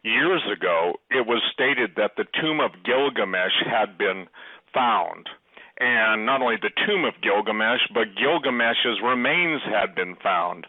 years ago, it was stated that the tomb of Gilgamesh had been found. And not only the tomb of Gilgamesh, but Gilgamesh's remains had been found.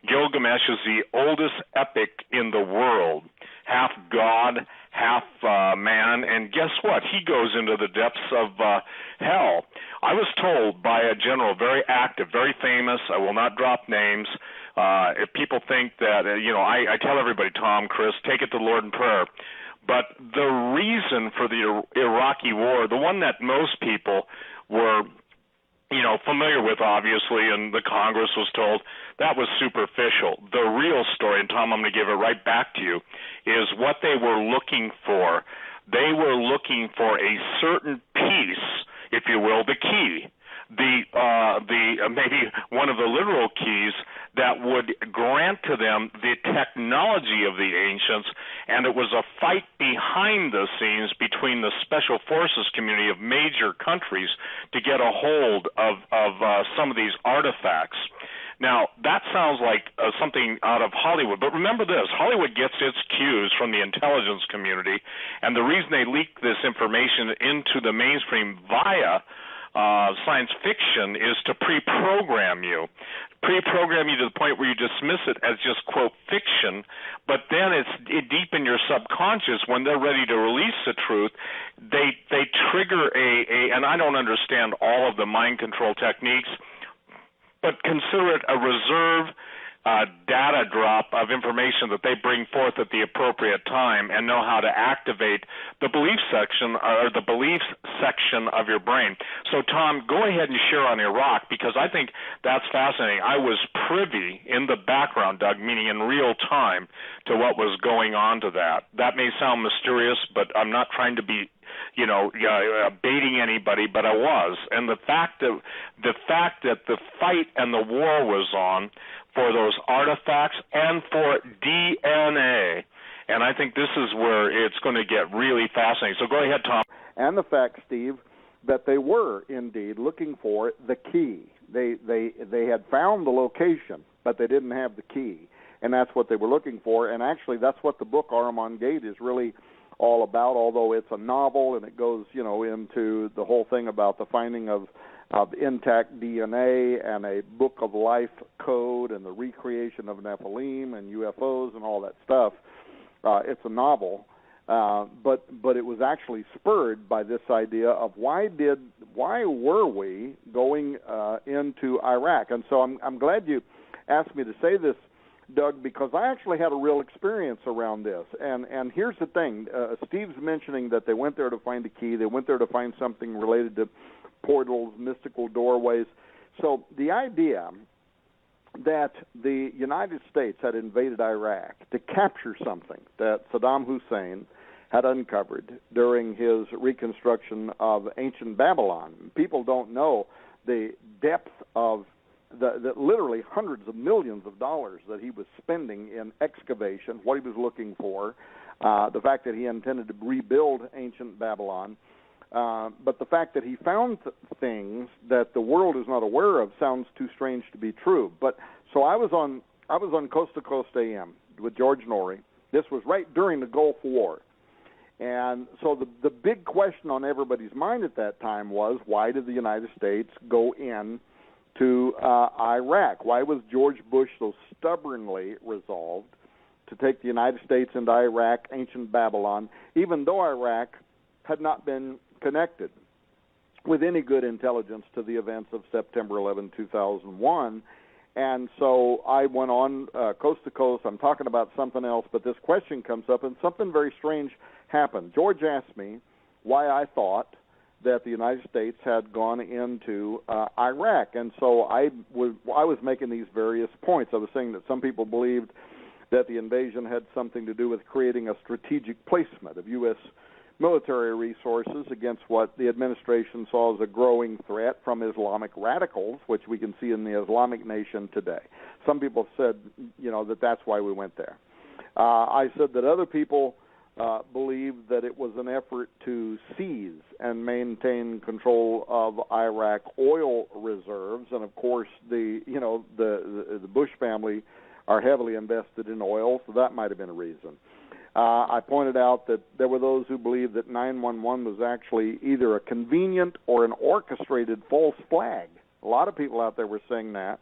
Gilgamesh is the oldest epic in the world, half god, half man, and guess what? He goes into the depths of hell. I was told by a general, very active, very famous, I will not drop names. If people think that, I tell everybody, Tom, Chris, take it to the Lord in prayer. But the reason for the Iraqi war, the one that most people were, familiar with, obviously, and the Congress was told, that was superficial. The real story, and Tom, I'm going to give it right back to you, is what they were looking for. They were looking for a certain piece, if you will, the key, maybe one of the literal keys that would grant to them the technology of the ancients, and it was a fight behind the scenes between the special forces community of major countries to get a hold of some of these artifacts. Now, that sounds like something out of Hollywood, but remember this, Hollywood gets its cues from the intelligence community, and the reason they leak this information into the mainstream via science fiction is to pre-program you to the point where you dismiss it as just, quote, fiction, but then it's deep in your subconscious when they're ready to release the truth, they trigger and I don't understand all of the mind control techniques, but consider it a reserve data drop of information that they bring forth at the appropriate time and know how to activate the belief section of your brain. So, Tom, go ahead and share on Iraq, because I think that's fascinating. I was privy in the background, Doug, meaning in real time, to what was going on to that. That may sound mysterious, but I'm not trying to be baiting anybody, but I was. And the fact that the fight and the war was on for those artifacts and for DNA, and I think this is where it's going to get really fascinating. So go ahead, Tom. And the fact, Steve, that they were indeed looking for the key. They had found the location, but they didn't have the key, and that's what they were looking for. And actually, that's what the book Armand Gate is really all about, although it's a novel and it goes, into the whole thing about the finding of intact DNA and a book of life code and the recreation of Nephilim and UFOs and all that stuff. It's a novel, but it was actually spurred by this idea of why were we going into Iraq? And so I'm glad you asked me to say this, Doug, because I actually had a real experience around this. And here's the thing. Steve's mentioning that they went there to find a key. They went there to find something related to portals, mystical doorways. So the idea that the United States had invaded Iraq to capture something that Saddam Hussein had uncovered during his reconstruction of ancient Babylon. People don't know the depth of the literally hundreds of millions of dollars that he was spending in excavation, what he was looking for, the fact that he intended to rebuild ancient Babylon, but the fact that he found things that the world is not aware of sounds too strange to be true. But so I was on Coast to Coast AM with George Norrie. This was right during the Gulf War. And so the big question on everybody's mind at that time was, why did the United States go in to Iraq? Why was George Bush so stubbornly resolved to take the United States into Iraq, ancient Babylon, even though Iraq had not been connected with any good intelligence to the events of September 11, 2001? And so I went on coast to coast. I'm talking about something else, but this question comes up, and something very strange happened. George asked me why I thought that the United States had gone into Iraq. And so I was making these various points. I was saying that some people believed that the invasion had something to do with creating a strategic placement of U.S. military resources against what the administration saw as a growing threat from Islamic radicals, which we can see in the Islamic nation today. Some people said, that that's why we went there. I said that other people believed that it was an effort to seize and maintain control of Iraq oil reserves, and of course the Bush family are heavily invested in oil, so that might have been a reason. I pointed out that there were those who believed that 911 was actually either a convenient or an orchestrated false flag. A lot of people out there were saying that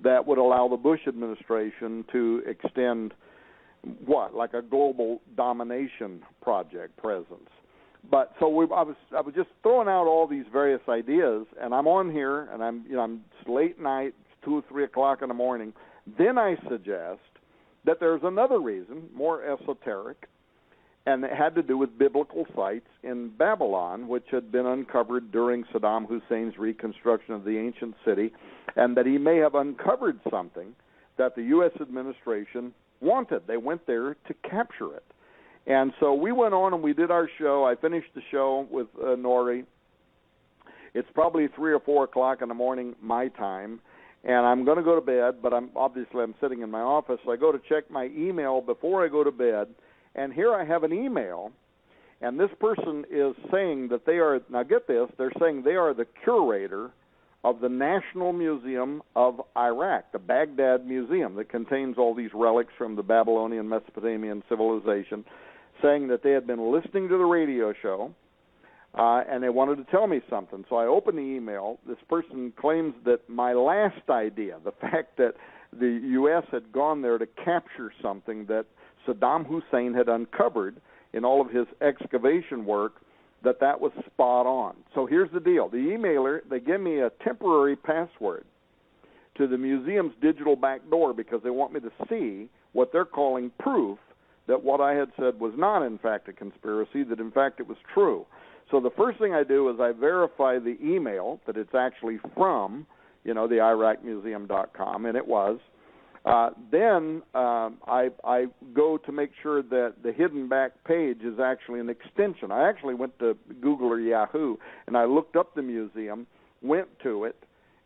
would allow the Bush administration to extend like a global domination project presence. But so I was just throwing out all these various ideas, and I'm on here, and I'm late night, 2 or 3 o'clock in the morning. Then I suggest that there's another reason, more esoteric, and it had to do with biblical sites in Babylon, which had been uncovered during Saddam Hussein's reconstruction of the ancient city, and that he may have uncovered something that the U.S. administration wanted. They went there to capture it. And so we went on and we did our show. I finished the show with Nori. It's probably 3 or 4 o'clock in the morning my time, and I'm going to go to bed, but I'm sitting in my office, so I go to check my email before I go to bed, and here I have an email, and this person is saying that they are, now get this, they're saying they are the curator of the National Museum of Iraq, the Baghdad Museum that contains all these relics from the Babylonian Mesopotamian civilization, saying that they had been listening to the radio show, and they wanted to tell me something. So I opened the email. This person claims that my last idea, the fact that the U.S. had gone there to capture something that Saddam Hussein had uncovered in all of his excavation work, that was spot on. So here's the deal. The emailer, they give me a temporary password to the museum's digital back door because they want me to see what they're calling proof that what I had said was not, in fact, a conspiracy, that, in fact, it was true. So the first thing I do is I verify the email that it's actually from, the IraqMuseum.com, and it was. Then I go to make sure that the hidden back page is actually an extension. I actually went to Google or Yahoo, and I looked up the museum, went to it,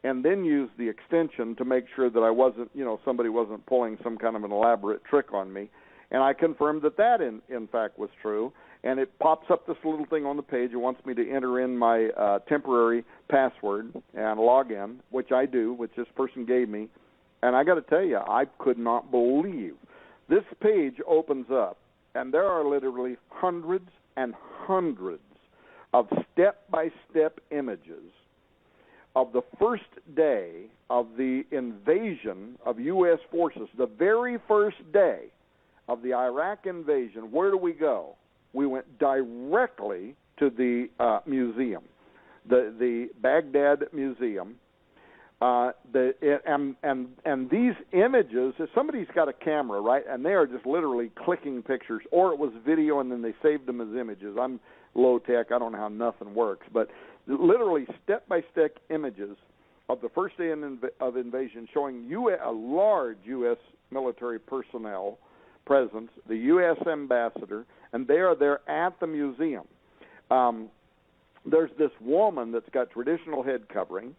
and then used the extension to make sure that I wasn't, somebody wasn't pulling some kind of an elaborate trick on me. And I confirmed that in fact was true. And it pops up this little thing on the page. It wants me to enter in my temporary password and log in, which I do, which this person gave me. And I got to tell you, I could not believe. This page opens up, and there are literally hundreds and hundreds of step-by-step images of the first day of the invasion of U.S. forces, the very first day of the Iraq invasion. Where do we go? We went directly to the museum, the Baghdad Museum. And these images, if somebody's got a camera, right, and they are just literally clicking pictures, or it was video and then they saved them as images. I'm low tech. I don't know how nothing works, but literally step-by-step images of the first day of invasion showing a large U.S. military personnel presence, the U.S. ambassador, and they are there at the museum. There's this woman that's got traditional head covering.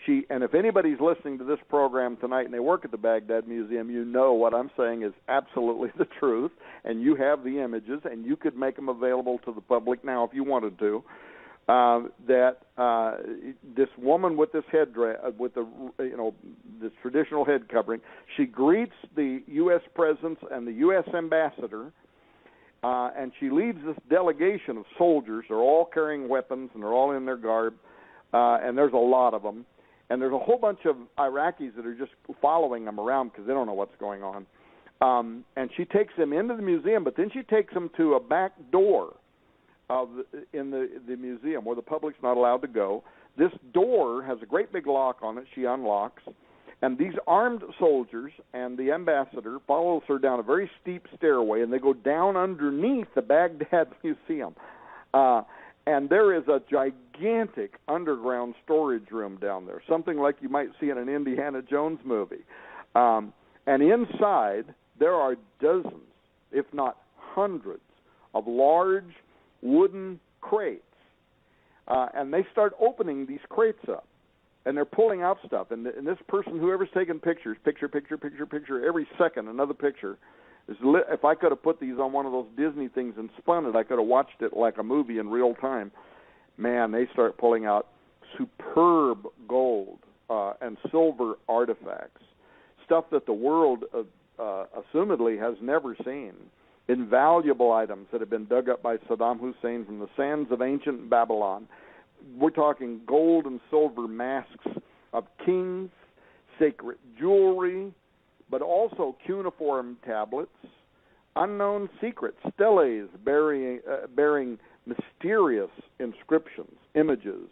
And if anybody's listening to this program tonight and they work at the Baghdad Museum, you know what I'm saying is absolutely the truth, and you have the images, and you could make them available to the public now if you wanted to. This woman with this headdress, with this traditional head covering, she greets the U.S. presence and the U.S. ambassador, and she leads this delegation of soldiers. They're all carrying weapons, and they're all in their garb, and there's a lot of them. And there's a whole bunch of Iraqis that are just following them around because they don't know what's going on. And she takes them into the museum, but then she takes them to a back door in the museum where the public's not allowed to go. This door has a great big lock on it. She unlocks. And these armed soldiers and the ambassador follows her down a very steep stairway, and they go down underneath the Baghdad Museum. And there is a gigantic underground storage room down there, something like you might see in an Indiana Jones movie. And inside, there are dozens, if not hundreds, of large wooden crates. And they start opening these crates up, and they're pulling out stuff. And this person, whoever's taking pictures, picture, every second, another picture. If I could have put these on one of those Disney things and spun it, I could have watched it like a movie in real time. Man, they start pulling out superb gold and silver artifacts, stuff that the world assumedly has never seen. invaluable items that have been dug up by Saddam Hussein from the sands of ancient Babylon. We're talking gold and silver masks of kings, sacred jewelry, but also cuneiform tablets, unknown secret steles bearing mysterious inscriptions, images,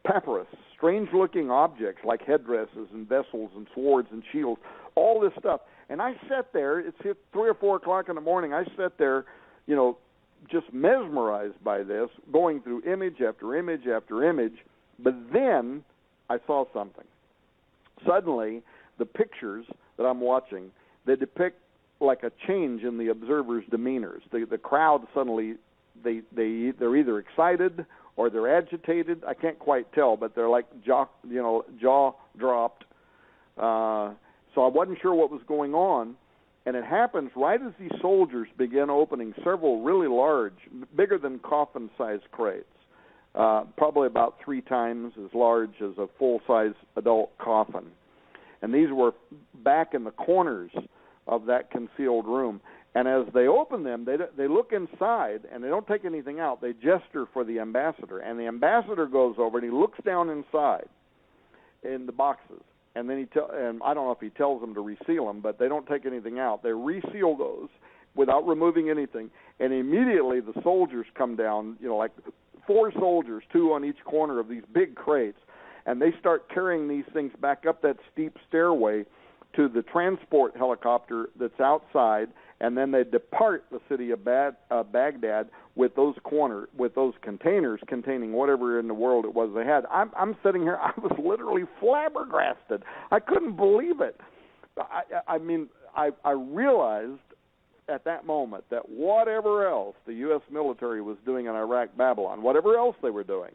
papyrus, strange-looking objects like headdresses and vessels and swords and shields, all this stuff. And I sat there, it's 3 or 4 o'clock in the morning, I sat there, just mesmerized by this, going through image after image after image, but then I saw something. Suddenly, the pictures that I'm watching, they depict like a change in the observers' demeanors. The crowd suddenly, they're either excited or they're agitated. I can't quite tell, but they're like jaw dropped. So I wasn't sure what was going on, and it happens right as these soldiers begin opening several really large, bigger than coffin-sized crates, probably about 3 times as large as a full-size adult coffin. And these were back in the corners of that concealed room. And as they open them, they look inside, and they don't take anything out. They gesture for the ambassador, and the ambassador goes over, and he looks down inside in the boxes. And then and I don't know if he tells them to reseal them, but they don't take anything out. They reseal those without removing anything, and immediately the soldiers come down, like 4 soldiers, 2 on each corner of these big crates, and they start carrying these things back up that steep stairway to the transport helicopter that's outside, and then they depart the city of Baghdad with those containers containing whatever in the world it was they had. I'm sitting here, I was literally flabbergasted. I couldn't believe it. I realized at that moment that whatever else the U.S. military was doing in Iraq, Babylon, whatever else they were doing,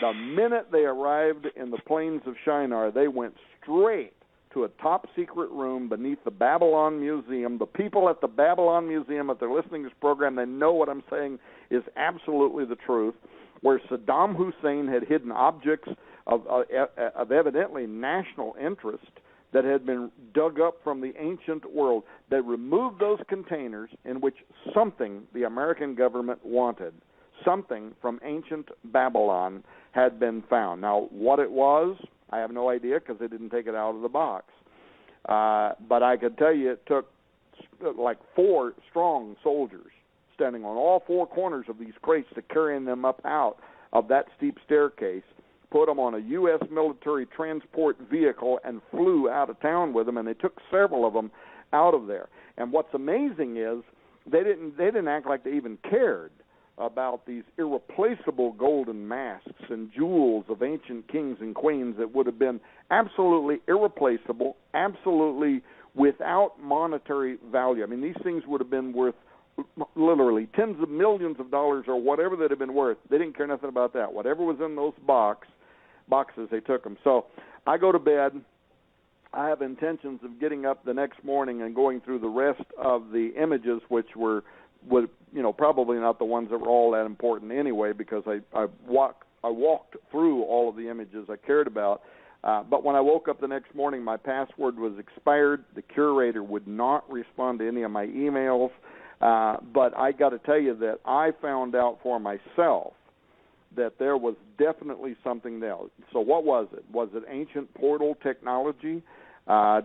the minute they arrived in the plains of Shinar, they went straight to a top-secret room beneath the Babylon Museum. The people at the Babylon Museum, if they're listening to this program, they know what I'm saying is absolutely the truth, where Saddam Hussein had hidden objects of evidently national interest that had been dug up from the ancient world. They removed those containers in which something the American government wanted, something from ancient Babylon, had been found. Now, what it was, I have no idea because they didn't take it out of the box. But I could tell you it took like 4 strong soldiers standing on all 4 corners of these crates to carry them up out of that steep staircase, put them on a U.S. military transport vehicle, and flew out of town with them, and they took several of them out of there. And what's amazing is they didn't act like they even cared about these irreplaceable golden masks and jewels of ancient kings and queens that would have been absolutely irreplaceable, absolutely without monetary value. I mean, these things would have been worth literally tens of millions of dollars or whatever they'd have been worth. They didn't care nothing about that. Whatever was in those boxes, they took them. So I go to bed. I have intentions of getting up the next morning and going through the rest of the images, which were probably not the ones that were all that important anyway, because I walked through all of the images I cared about. But when I woke up the next morning, my password was expired. The curator would not respond to any of my emails. But I got to tell you that I found out for myself that there was definitely something else. So what was it? Was it ancient portal technology?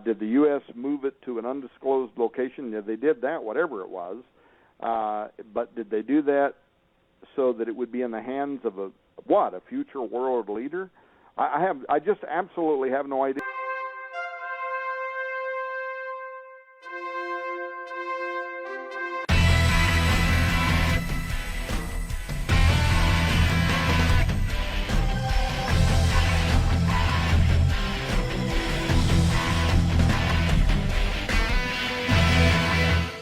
Did the U.S. move it to an undisclosed location? Yeah, they did that, whatever it was. But did they do that so that it would be in the hands of a future world leader? I just absolutely have no idea.